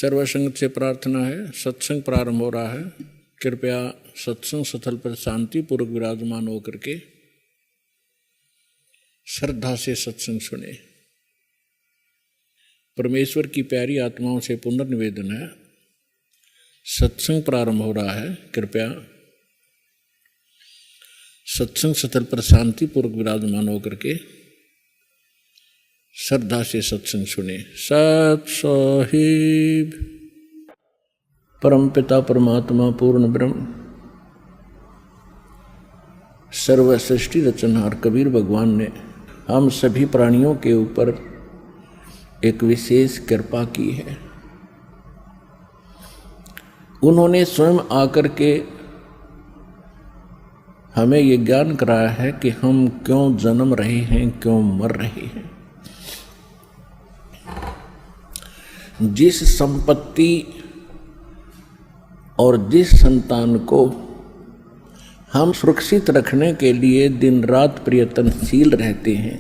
सर्वसंग से प्रार्थना है, सत्संग प्रारंभ हो रहा है। कृपया सत्संग स्थल पर शांति पूर्वक विराजमान होकर के श्रद्धा से सत्संग सुने। परमेश्वर की प्यारी आत्माओं से पुनर्निवेदन है, सत्संग प्रारंभ हो रहा है। कृपया सत्संग स्थल पर शांति पूर्वक विराजमान होकर के श्रद्धा से सत्संग सुने। सत साहिब। परमपिता परमात्मा पूर्ण ब्रह्म सर्व सृष्टि रचनहार कबीर भगवान ने हम सभी प्राणियों के ऊपर एक विशेष कृपा की है। उन्होंने स्वयं आकर के हमें ये ज्ञान कराया है कि हम क्यों जन्म रहे हैं, क्यों मर रहे हैं। जिस संपत्ति और जिस संतान को हम सुरक्षित रखने के लिए दिन रात प्रयत्नशील रहते हैं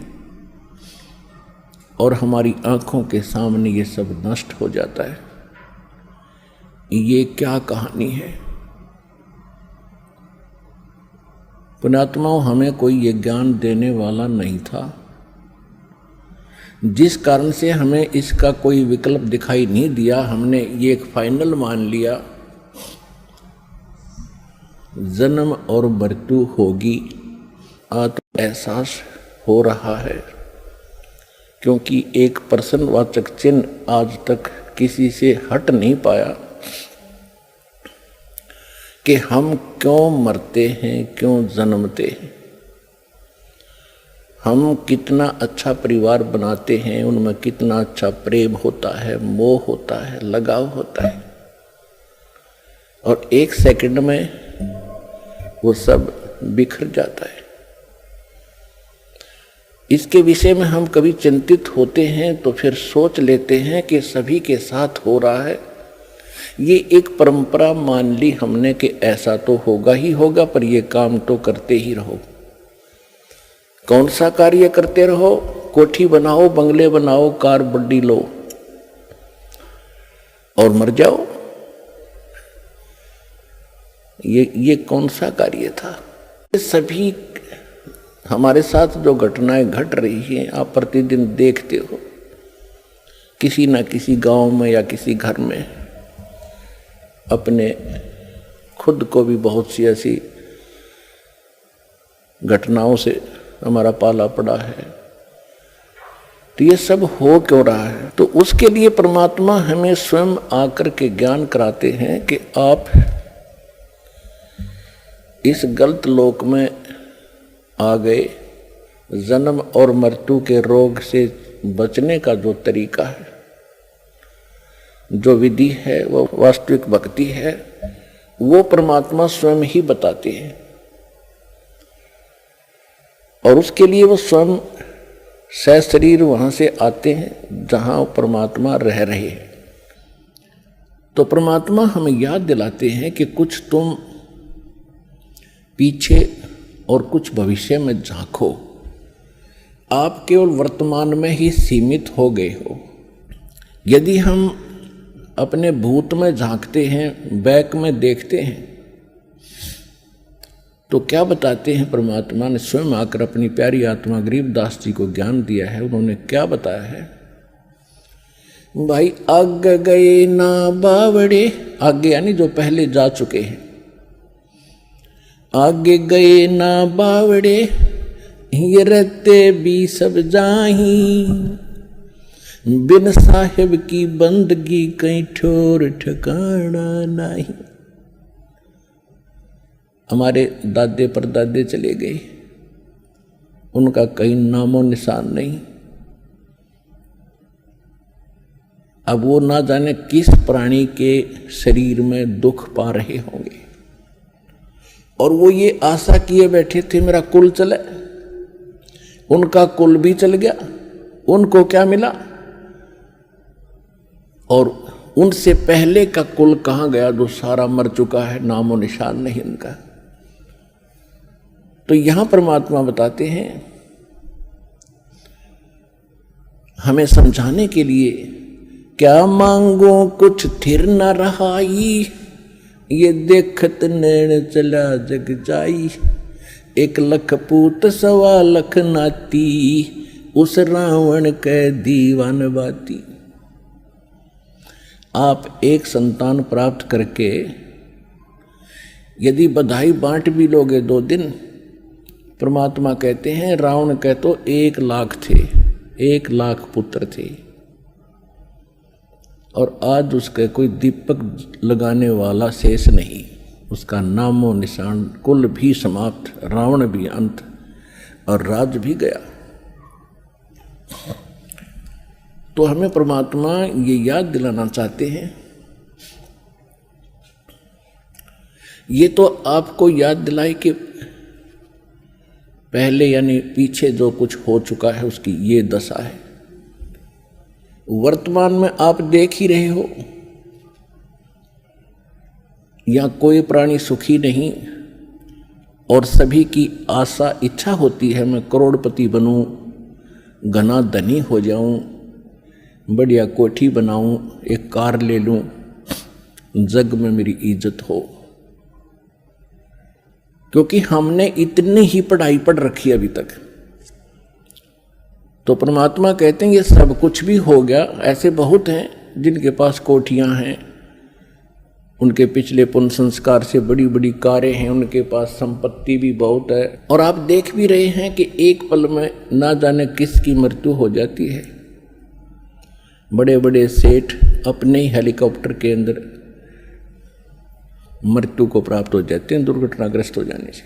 और हमारी आंखों के सामने ये सब नष्ट हो जाता है, ये क्या कहानी है। पुण्यात्माओं, हमें कोई ये ज्ञान देने वाला नहीं था, जिस कारण से हमें इसका कोई विकल्प दिखाई नहीं दिया। हमने ये एक फाइनल मान लिया, जन्म और मृत्यु होगी। आत्म एहसास हो रहा है, क्योंकि एक प्रश्नवाचक चिन्ह आज तक किसी से हट नहीं पाया कि हम क्यों मरते हैं, क्यों जन्मते हैं। हम कितना अच्छा परिवार बनाते हैं, उनमें कितना अच्छा प्रेम होता है, मोह होता है, लगाव होता है, और एक सेकंड में वो सब बिखर जाता है। इसके विषय में हम कभी चिंतित होते हैं तो फिर सोच लेते हैं कि सभी के साथ हो रहा है। ये एक परंपरा मान ली हमने कि ऐसा तो होगा ही होगा, पर ये काम तो करते ही रहो। कौन सा कार्य करते रहो? कोठी बनाओ, बंगले बनाओ, कार बड़ी लो और मर जाओ। ये कौन सा कार्य था? सभी हमारे साथ जो घटनाएं घट रही हैं आप प्रतिदिन देखते हो, किसी न किसी गांव में या किसी घर में। अपने खुद को भी बहुत सी ऐसी घटनाओं से हमारा पाला पड़ा है। तो ये सब हो क्यों रहा है? तो उसके लिए परमात्मा हमें स्वयं आकर के ज्ञान कराते हैं कि आप इस गलत लोक में आ गए। जन्म और मृत्यु के रोग से बचने का जो तरीका है, जो विधि है, वो वास्तविक भक्ति है, वो परमात्मा स्वयं ही बताते हैं। और उसके लिए वो स्वयं सशरीर वहां से आते हैं जहां परमात्मा रह रहे हैं। तो परमात्मा हमें याद दिलाते हैं कि कुछ तुम पीछे और कुछ भविष्य में झांको। आप केवल वर्तमान में ही सीमित हो गए हो। यदि हम अपने भूत में झांकते हैं, बैक में देखते हैं, तो क्या बताते हैं? परमात्मा ने स्वयं आकर अपनी प्यारी आत्मा गरीबदास जी को ज्ञान दिया है। उन्होंने क्या बताया है? भाई आगे गए ना बावड़े, आगे यानी जो पहले जा चुके हैं। आगे गए ना बावड़े, ये रहते भी सब जाही, बिन साहिब की बंदगी कहीं ठोर ठिकाना नहीं। हमारे दादे परदादे चले गए, उनका कहीं नामो निशान नहीं। अब वो ना जाने किस प्राणी के शरीर में दुख पा रहे होंगे, और वो ये आशा किए बैठे थे मेरा कुल चले। उनका कुल भी चल गया, उनको क्या मिला? और उनसे पहले का कुल कहाँ गया जो सारा मर चुका है, नामो निशान नहीं उनका। तो यहां परमात्मा बताते हैं हमें समझाने के लिए क्या मांगो कुछ थिर न रहाई, ये देखत नैन चला जग जाई। 1 लाख पूत 1.25 लाख नाती, उस रावण के दीवान बाती। आप एक संतान प्राप्त करके यदि बधाई बांट भी लोगे 2 दिन, परमात्मा कहते हैं रावण के तो 1 लाख थे, 1 लाख पुत्र थे, और आज उसके कोई दीपक लगाने वाला शेष नहीं, उसका नामो निशान, कुल भी समाप्त, रावण भी अंत और राज भी गया। तो हमें परमात्मा ये याद दिलाना चाहते हैं, ये तो आपको याद दिलाए कि पहले यानी पीछे जो कुछ हो चुका है उसकी ये दशा है। वर्तमान में आप देख ही रहे हो, यहाँ कोई प्राणी सुखी नहीं, और सभी की आशा इच्छा होती है मैं करोड़पति बनूं, घना धनी हो जाऊं, बढ़िया कोठी बनाऊं, एक कार ले लूं, जग में मेरी इज्जत हो। क्योंकि हमने इतनी ही पढ़ाई पढ़ रखी अभी तक। तो परमात्मा कहते हैं ये सब कुछ भी हो गया। ऐसे बहुत हैं जिनके पास कोठियां हैं, उनके पिछले पुण्य संस्कार से बड़ी बड़ी कारें हैं, उनके पास संपत्ति भी बहुत है, और आप देख भी रहे हैं कि एक पल में ना जाने किसकी मृत्यु हो जाती है। बड़े बड़े सेठ अपने ही हेलीकॉप्टर के अंदर मृत्यु को प्राप्त हो जाते हैं दुर्घटनाग्रस्त हो जाने से।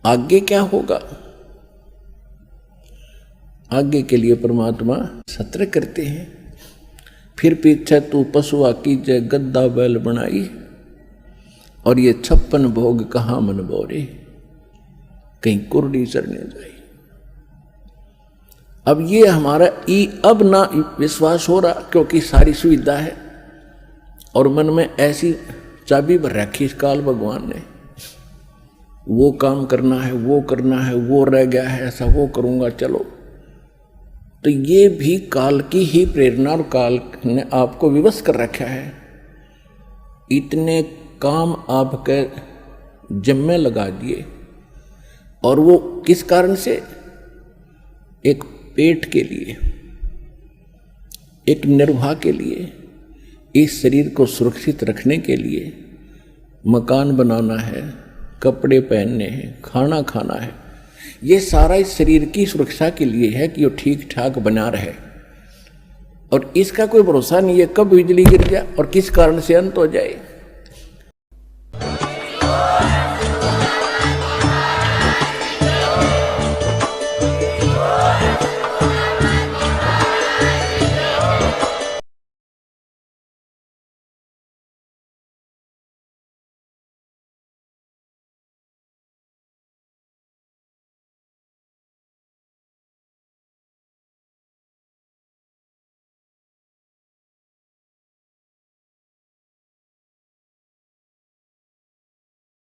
आगे क्या होगा, आगे के लिए परमात्मा सत्र करते हैं। फिर पीछे तू पशुआ की जय गद्दा बैल बनाई, और ये 56 भोग कहाँ मन बोरे, कहीं कुर्डी चरने जाई। अब ये हमारा अब ना विश्वास हो रहा, क्योंकि सारी सुविधा है और मन में ऐसी चाबी भर रखी इस काल भगवान ने, वो काम करना है, वो करना है, वो रह गया है, ऐसा वो करूंगा चलो। तो ये भी काल की ही प्रेरणा, और काल ने आपको विवश कर रखा है। इतने काम आपके जिम्मे लगा दिए, और वो किस कारण से? एक पेट के लिए, एक निर्वाह के लिए, इस शरीर को सुरक्षित रखने के लिए। मकान बनाना है, कपड़े पहनने हैं, खाना खाना है, ये सारा इस शरीर की सुरक्षा के लिए है कि वो ठीक ठाक बना रहे। और इसका कोई भरोसा नहीं है कब बिजली गिर जाए और किस कारण से अंत हो जाए।